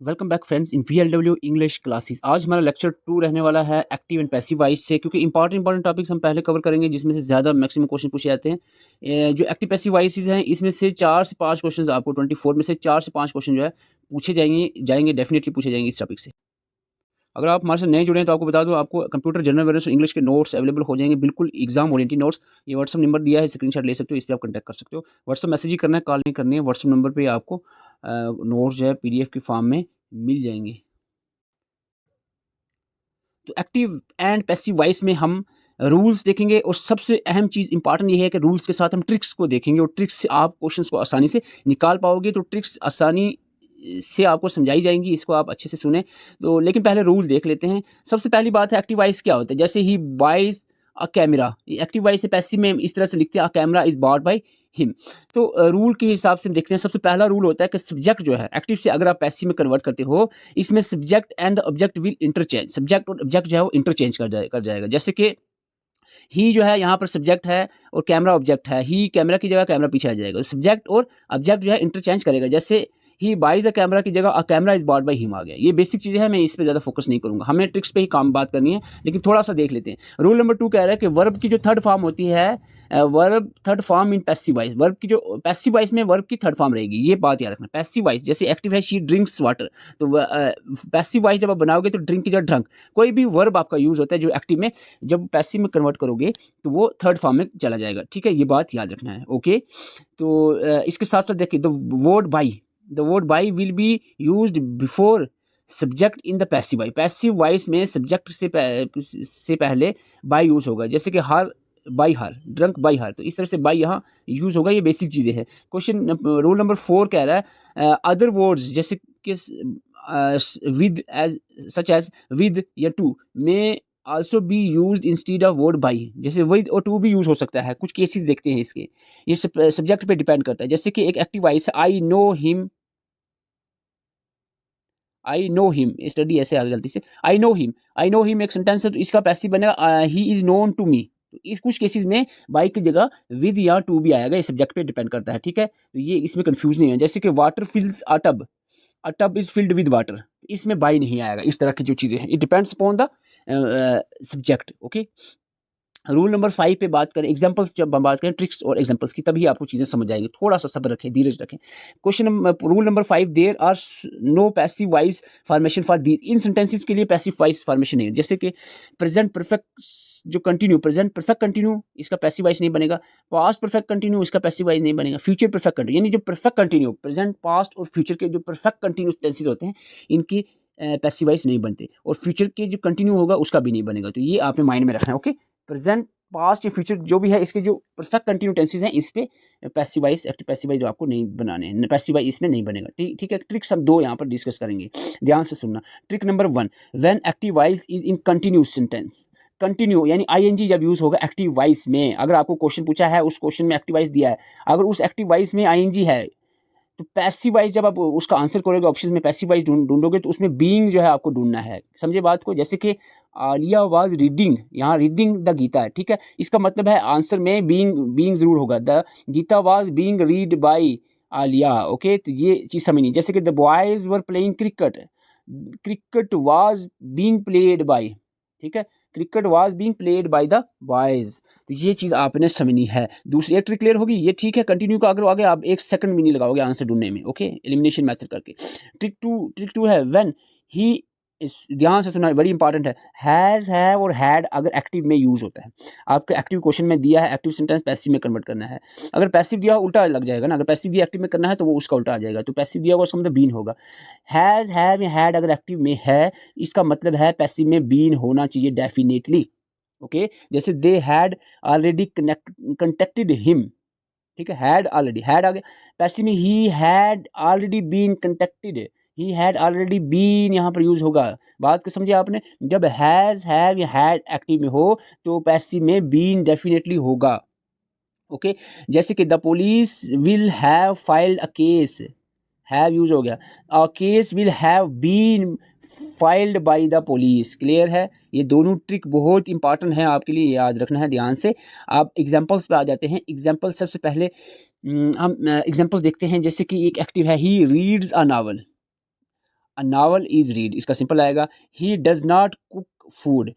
Welcome back friends इन VLW English classes. आज हमारा lecture 2 रहने वाला है एक्टिव एंड पैसिव वॉइस से, क्योंकि इंपॉर्टेंट टॉपिक्स हम पहले कवर करेंगे जिसमें से ज़्यादा मैक्सिमम क्वेश्चन पूछे जाते हैं। जो एक्टिव पैसिव वॉइसेस हैं इसमें से 4 से 5 क्वेश्चन आपको 24 में से 4 से 5 क्वेश्चन जो है पूछे जाएंगे डेफिनेटली पूछे जाएंगे इस टॉपिक से। अगर आप हमारे साथ नए जुड़े हैं तो आपको बता दूं, आपको कंप्यूटर जनरल अवेयरनेस और इंग्लिश के नोट्स अवेलेबल हो जाएंगे, बिल्कुल एग्जाम ओरिएंटेड नोट्स। ये व्हाट्सअप नंबर दिया है, स्क्रीनशॉट ले सकते हो, इस पर आप कॉन्टैक्ट कर सकते हो। व्हाट्सअप मैसेज ही करना है, कॉल नहीं करनी है। व्हाट्सअप नंबर पर आपको नोट्स जो है PDF के फॉर्म में मिल जाएंगे। तो एक्टिव एंड पैसिव वॉइस में हम रूल्स देखेंगे और सबसे अहम चीज़ इंपॉर्टेंट ये है कि रूल्स के साथ हम ट्रिक्स को देखेंगे और ट्रिक्स से आप क्वेश्चंस को आसानी से निकाल पाओगे। तो ट्रिक्स आसानी से आपको समझाई जाएंगी, इसको आप अच्छे से सुने। तो लेकिन पहले रूल देख लेते हैं। सबसे पहली बात है एक्टिव वॉइस क्या होता है। जैसे ही buys a camera, active voice से पैसिव में इस तरह से लिखते हैं, a camera is bought by him. तो रूल के हिसाब से देखते हैं। सबसे पहला रूल होता है कि सब्जेक्ट जो है एक्टिव से अगर आप पैसिव में कन्वर्ट करते हो, इसमें subject and object will interchange. Subject और ऑब्जेक्ट जो है वो इंटरचेंज कर जाएगा। जैसे कि ही जो है यहाँ पर सब्जेक्ट है और कैमरा ऑब्जेक्ट है, ही कैमरा की जगह कैमरा पीछे आ जाएगा। सब्जेक्ट और ऑब्जेक्ट जो है इंटरचेंज करेगा। जैसे ही बाइज अ कैमरा की जगह a camera is bought by him आ गया। ये बेसिक चीज़ें हैं, मैं इस पर ज़्यादा फोकस नहीं करूँगा, हमें ट्रिक्स पे ही काम बात करनी है। लेकिन थोड़ा सा देख लेते हैं। रूल नंबर 2 कह रहा है कि वर्ब की जो थर्ड फॉर्म होती है, verb third form in passive voice. Verb की जो पैसिव वॉइस में वर्ब की थर्ड फॉर्म रहेगी, ये बात याद रखना। पैसिव वॉइस जैसे एक्टिव है शी ड्रिंक्स वाटर, तो पैसिव वॉइस जब आप बनाओगे तो ड्रिंक की जगह ड्रंक। कोई भी वर्ब आपका यूज होता है जो एक्टिव में, जब पैसिव में कन्वर्ट करोगे तो वो थर्ड फॉर्म में चला जाएगा। ठीक है, ये बात याद रखना है। ओके, तो इसके साथ साथ देखिए, the word by will be used before subject in the passive voice. Passive voice में सब्जेक्ट से पहले बाई यूज होगा। जैसे कि her by her, drunk by her, तो इस तरह से बाई यहाँ यूज होगा। ये बेसिक चीज़ें हैं। क्वेश्चन रूल नंबर 4 कह रहा है अदर वर्ड्स जैसे कि with as such as with या टू में also be use instead of word by. जैसे विद और टू भी यूज हो सकता है। कुछ केसेस देखते हैं इसके, ये सब्जेक्ट पे डिपेंड करता है। जैसे कि एक एक्टिव वॉइस है, आई नो हिम, स्टडी ऐसे आ गलती से, आई नो हिम एक सेंटेंस है, तो इसका पैसिव बनेगा he is known to me. तो इस कुछ केसेस में बाई की जगह विद या टू भी आएगा, ये सब्जेक्ट पे डिपेंड करता है। ठीक है, तो ये इसमें कंफ्यूज नहीं है। जैसे कि water fills a tub is filled with water, इसमें बाई नहीं आएगा। इस तरह की जो चीज़ें हैं, it depends upon the subject. Okay, rule number 5 पे बात करें, एग्जांपल्स जब हम बात करें ट्रिक्स और एग्जांपल्स की, तभी आपको चीज़ें समझ आएंगी। थोड़ा सा सब्र रखें, धीरज रखें। Rule number 5, there are no passive voice formation for these. In sentences के लिए पैसिव वॉइस फॉर्मेशन नहीं है। जैसे कि प्रेजेंट परफेक्ट जो कंटिन्यू, प्रेजेंट परफेक्ट कंटिन्यू, इसका पैसिव वॉइस नहीं बनेगा। पास्ट परफेक्ट कंटिन्यू, इसका पैसिव वॉइस नहीं बनेगा। फ्यूचर परफेक्ट कंटिन्यू, यानी जो परफेक्ट कंटिन्यू, प्रेजेंट पास्ट और फ्यूचर के जो परफेक्ट कंटिन्यूस टेंसेस होते हैं, इनकी पैसिव वॉइस नहीं बनते। और फ्यूचर के जो कंटिन्यू होगा उसका भी नहीं बनेगा। तो ये आपने माइंड में रखना है। ओके, प्रेजेंट पास्ट या फ्यूचर जो भी है, इसके जो परफेक्ट कंटिन्यू टेंसेस हैं, इस पे passive voice, active passive voice जो आपको नहीं बनाने हैं, पैसिव वॉइस इसमें नहीं बनेगा। ठीक है, ट्रिक्स हम 2 यहाँ पर डिस्कस करेंगे, ध्यान से सुनना। Trick number 1, when active voice is in continuous sentence. Continue यानी ING जब यूज होगा एक्टिव वॉइस में, अगर आपको क्वेश्चन पूछा है, उस क्वेश्चन में एक्टिव वॉइस दिया है, अगर उस एक्टिव वॉइस में ING है, तो पैसिव वॉइस जब आप उसका आंसर करोगे, ऑप्शन में पैसिव वॉइस ढूंढोगे, तो उसमें बीइंग जो है आपको ढूंढना है। समझे बात को। जैसे कि आलिया वाज रीडिंग, यहाँ रीडिंग द गीता है। ठीक है, इसका मतलब है आंसर में बीइंग जरूर होगा। The Gita was being read by Alia. Okay, तो ये चीज़ समझनी। जैसे कि the boys were playing cricket, cricket was being played by. ठीक है, cricket was being played by the boys. तो ये चीज़ आपने समझनी है। दूसरी एक ट्रिक क्लियर होगी, ये ठीक है। कंटिन्यू का अगर आगे आप 1 सेकंड भी नहीं लगाओगे आंसर ढूंढने में। ओके, एलिमिनेशन मेथड करके। ट्रिक टू है व्हेन ही, इस ध्यान से सुना, बड़ी इंपॉर्टेंट है। हैज़, हैव और हैड अगर एक्टिव में यूज होता है, आपके एक्टिव क्वेश्चन में दिया है एक्टिव सेंटेंस पैसिव में कन्वर्ट करना है। अगर पैसिव दिया उल्टा लग जाएगा ना, अगर पैसिव दिया एक्टिव में करना है तो वो उसका उल्टा आ जाएगा। तो पैसिव दिया हुआ उसका मतलब बीन होगा। हैज़, हैव या हैड अगर एक्टिव में है, इसका मतलब है पैसिव में बीन होना चाहिए डेफिनेटली। ओके, जैसे they had already contacted him. ठीक है, हैड ऑलरेडी, हैड आ गया। पैसिव में he had already been contacted, he had already been यहाँ पर यूज होगा। बात को समझे आपने। जब हैज, हैव या हैड एक्टिव में हो तो पैसिव में बीन डेफिनेटली होगा। ओके, जैसे कि the police will have filed a case, have use हो गया। A case will have been filed by the police. Clear है। ये दोनों ट्रिक बहुत इंपॉर्टेंट है आपके लिए, याद रखना है ध्यान से। आप एग्जांपल्स पे आ जाते हैं। एग्जांपल सबसे पहले हम एग्जांपल्स देखते हैं। जैसे कि एक एक्टिव है, he reads a novel. A novel is read, इसका सिंपल आएगा। He does not cook food,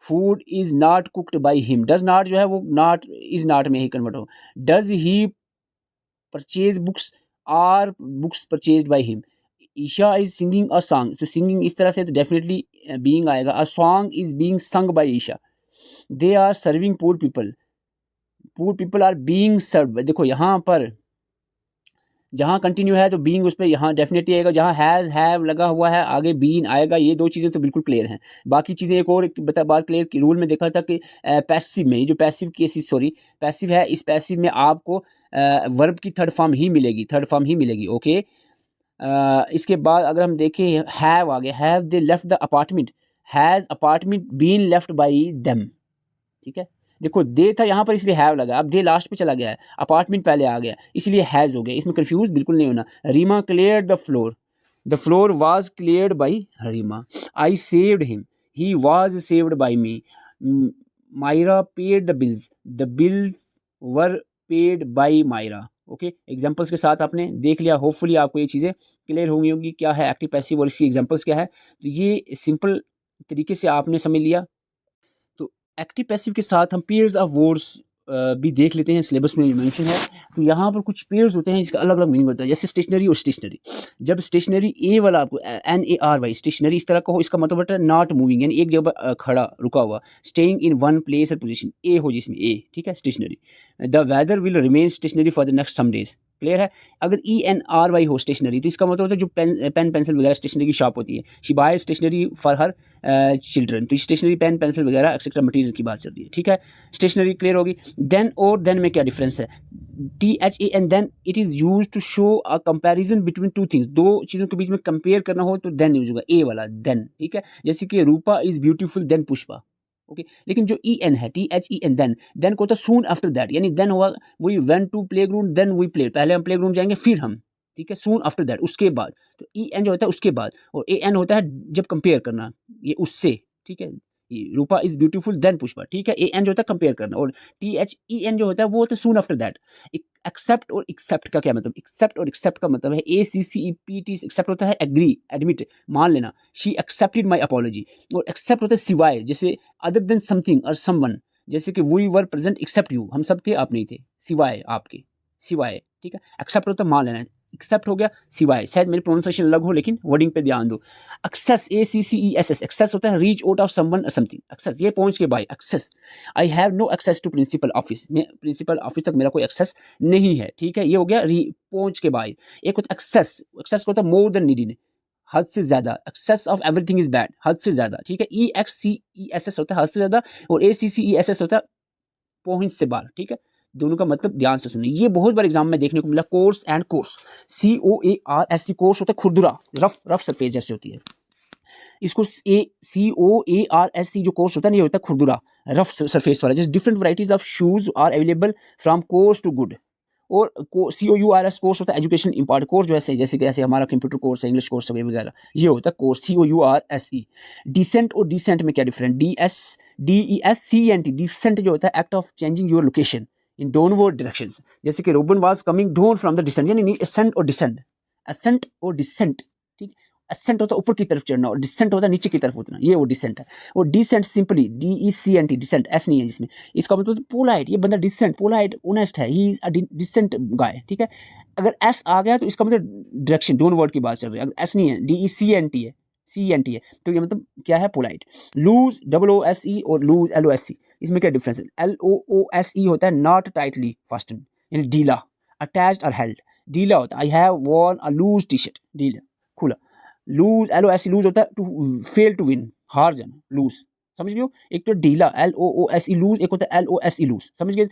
food is not cooked by him, does not जो है वो नॉट इज़ नॉट में ही कन्वर्ट हो। Does he purchase books, are books purchased by him. Isha is singing a song, तो singing इस तरह से तो डेफिनेटली बीइंग आएगा। A song is being sung by Isha. They are serving poor people, poor people are being served. देखो यहाँ पर जहाँ कंटिन्यू है तो बीइंग उस पर यहाँ डेफिनेटली आएगा, जहाँ हैज़ हैव लगा हुआ है आगे बीन आएगा। ये दो चीज़ें तो बिल्कुल क्लियर हैं। बाकी चीज़ें एक और बात क्लियर की, रूल में देखा था कि पैसिव में, जो पैसिव केसेस, सॉरी पैसिव है, इस पैसिव में आपको वर्ब की थर्ड फॉर्म ही मिलेगी, थर्ड फॉर्म ही मिलेगी। ओके, इसके बाद अगर हम देखें हैव आ गया, have they left the apartment, has apartment been left by them. ठीक है, देखो दे था यहाँ पर इसलिए हैव लगा, अब दे लास्ट पे चला गया है, अपार्टमेंट पहले आ गया इसलिए हैज़ हो गया। इसमें कंफ्यूज बिल्कुल नहीं होना। Reema cleared the floor, the floor was cleared by Reema. I saved him, he was saved by me. Myra paid the bills, the bills were paid by Myra. Okay, examples के साथ आपने देख लिया। होपफुली आपको ये चीज़ें क्लियर होंगी क्या है एक्टिव पैसिव और इसकी एग्जाम्पल्स क्या है। तो ये सिंपल तरीके से आपने समझ लिया। तो एक्टिव पैसिव के साथ हम पेयर्स ऑफ वर्ड्स भी देख लेते हैं, सिलेबस में मेंशन है। तो यहाँ पर कुछ पेयर्स होते हैं, इसका अलग अलग मीनिंग होता है। जैसे स्टेशनरी और स्टेशनरी, जब स्टेशनरी ए वाला आपको NARY स्टेशनरी इस तरह का हो, इसका मतलब होता है नॉट मूविंग, यानी एक जगह खड़ा रुका हुआ। स्टेइंग इन वन प्लेस और पोजीशन, ए हो जिसमें ए, ठीक है, stationary. The weather will remain stationary for the next some days, clear है। अगर ENRY हो स्टेशनरी, तो इसका मतलब होता है जो पेन पेंसिल वगैरह स्टेशनरी की शॉप होती है। She buy stationery for her children, तो स्टेशनरी पेन पेंसिल वगैरह एक्सेट्रा मटेरियल की बात चल रही है। ठीक है, स्टेशनरी क्लियर होगी। देन और देन में क्या डिफरेंस है? THAN, than it is use to show a comparison between two things, दो चीज़ों के बीच में कंपेयर करना हो तो देन यूज होगा, ए वाला देन। ठीक है, जैसे कि Rupa is beautiful then Pushpa. Okay, लेकिन जो EN है, THEN, देन को होता है सून आफ्टर दैट, यानी देन हुआ we went to playground then we play, पहले हम प्ले ग्राउंड जाएंगे फिर हम, ठीक है, सून आफ्टर दैट उसके बाद। तो EN जो होता है उसके बाद, और AN होता है जब कंपेयर करना, ये उससे। ठीक है, रूपा इज ब्यूटीफुल देन पुष्पा। ठीक है, AN जो होता है कंपेयर करना, और THEN जो होता है वो होता है सून आफ्टर दैट। एक्सेप्ट और एक्सेप्ट का क्या मतलब? एक्सेप्ट और एक्सेप्ट का मतलब है ACCEPT। एक्सेप्ट होता है एग्री, एडमिट, मान लेना। She accepted my apology. और एक्सेप्ट होता है सिवाय, जैसे अदर देन समथिंग और समवन, जैसे कि we were present except you, हम सब थे आप नहीं थे, सिवाय आपके, सिवाय। ठीक है, एक्सेप्ट होता है मान लेना, एक्सेप्ट हो गया सिवाय। शायद मेरी प्रोनाउंसिएशन अलग हो लेकिन वर्डिंग पे ध्यान दो। एक्सेस, ACCESS, एक्सेस होता है रीच आउट ऑफ समवन और समथिंग, एक्सेस ये पहुंच के बाय, access. I have no access to principal office, में प्रिंसिपल ऑफिस तक मेरा कोई एक्सेस नहीं है। ठीक है, ये हो गया पहुंच के बाय। एक होता है एक्सेस, एक्सेस को होता है मोर देन नीडी, हद से ज्यादा। Excess of everything is bad, हद से ज्यादा। ठीक है, EXCESS होता है हद से ज्यादा, और ACCESS होता है पहुंच से बाहर। ठीक है, दोनों का मतलब ध्यान से सुनिए। ये बहुत बार एग्जाम में देखने को मिला, course and course, COARS, course होता है खुरदुरा, रफ रफ सरफेस जैसे होती है। इसको COARS जो कोर्स होता है ना, ये होता है खुरदुरा, रफ सरफेस वाला। जैसे different varieties of shoes are available from coarse to good. और COURS कोर्स होता है एजुकेशन इम्पार्ट कोर्स, जो ऐसे जैसे कि ऐसे हमारा कंप्यूटर कोर्स है, इंग्लिश कोर्स वगैरह, ये होता है कोर्स COURSE। डिसेंट और डिसेंट में क्या डिफरेंट? DESCENT, डिसेंट जो होता है act of changing your location in downward directions, जैसे कि Robin was coming down from the descent, यानी असेंट और डिसेंट, असेंट और डिसेंट। ठीक, असेंट होता है ऊपर की तरफ चढ़ना, और डिसेंट होता है नीचे की तरफ उतरना, ये वो डिसेंट है। और descent simply DECENT, decent, S नहीं है जिसमें। इसका मतलब पोलाइट, ये बंदा डिसेंट, पोलाइट, ऑनेस्ट है, he is a decent guy. ठीक है, अगर एस आ गया तो इसका मतलब डायरेक्शन, डाउनवर्ड की बात चल रही है। अगर एस नहीं है, DECENT है, CENT है, तो ये मतलब क्या है? पोलाइट। लूज, LOSE, और लूज LOSE, इसमें क्या डिफरेंस है? LOOSE होता है नॉट टाइटली फास्टन, यानी ढीला, अटैच्ड और हेल्ड। ढीला होता है I have worn a loose T shirt, ढीला, खुला। लूज, LOSE, लूज होता है टू फेल टू विन, हार जाना, लूज, समझ गए हो? एक तो ढीला LOOSE लूज, एक होता है LOSE लूज, समझ गए?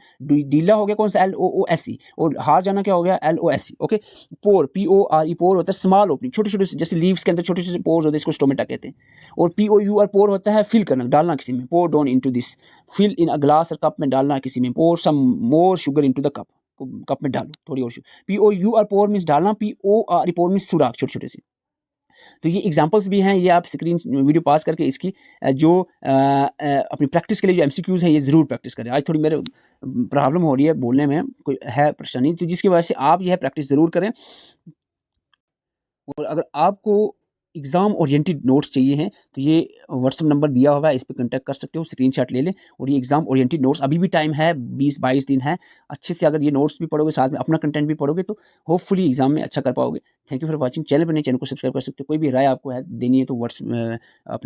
ढीला हो गया कौन सा? LOOSE, और हार जाना क्या हो गया? LOSE। ओके, पोर, PORE, पोर होता है स्मॉल ओपनिंग, छोटे छोटे, जैसे लीव्स के अंदर छोटे छोटे पोर्स होते हैं, इसको स्टोमेटा कहते हैं। और POUR, पोर होता है फिल करना, डालना किसी में, pour down into this, fill in a glass, और कप में डालना किसी में, pour some more sugar into the cup, cup में डालो थोड़ी और शुगर। POUR, पोर मीन्स डालना, PORE, पोर मीन्स सुराख, छोटे छोटे से। तो ये एग्जांपल्स भी हैं, ये आप स्क्रीन वीडियो पास करके इसकी जो अपनी प्रैक्टिस के लिए जो MCQs हैं, ये ज़रूर प्रैक्टिस करें। आज थोड़ी मेरे प्रॉब्लम हो रही है बोलने में, कोई है परेशानी, तो जिसकी वजह से आप यह प्रैक्टिस ज़रूर करें। और अगर आपको एग्ज़ाम ओरिएंटेड नोट्स चाहिए हैं तो ये व्हाट्सअप नंबर दिया हुआ है, इस पे कॉन्टैक्ट कर सकते हो, स्क्रीनशॉट ले लें। और ये एग्ज़ाम ओरिएंटेड नोट्स अभी भी टाइम है, 20-22 दिन है। अच्छे से अगर ये नोट्स भी पढ़ोगे, साथ में अपना कंटेंट भी पढ़ोगे तो होपफुली एग्ज़ाम में अच्छा कर पाओगे। Thank you for watching. Channel पर नए, चैनल को सब्सक्राइब कर सकते हो। कोई भी राय आपको है देनी है तो अपना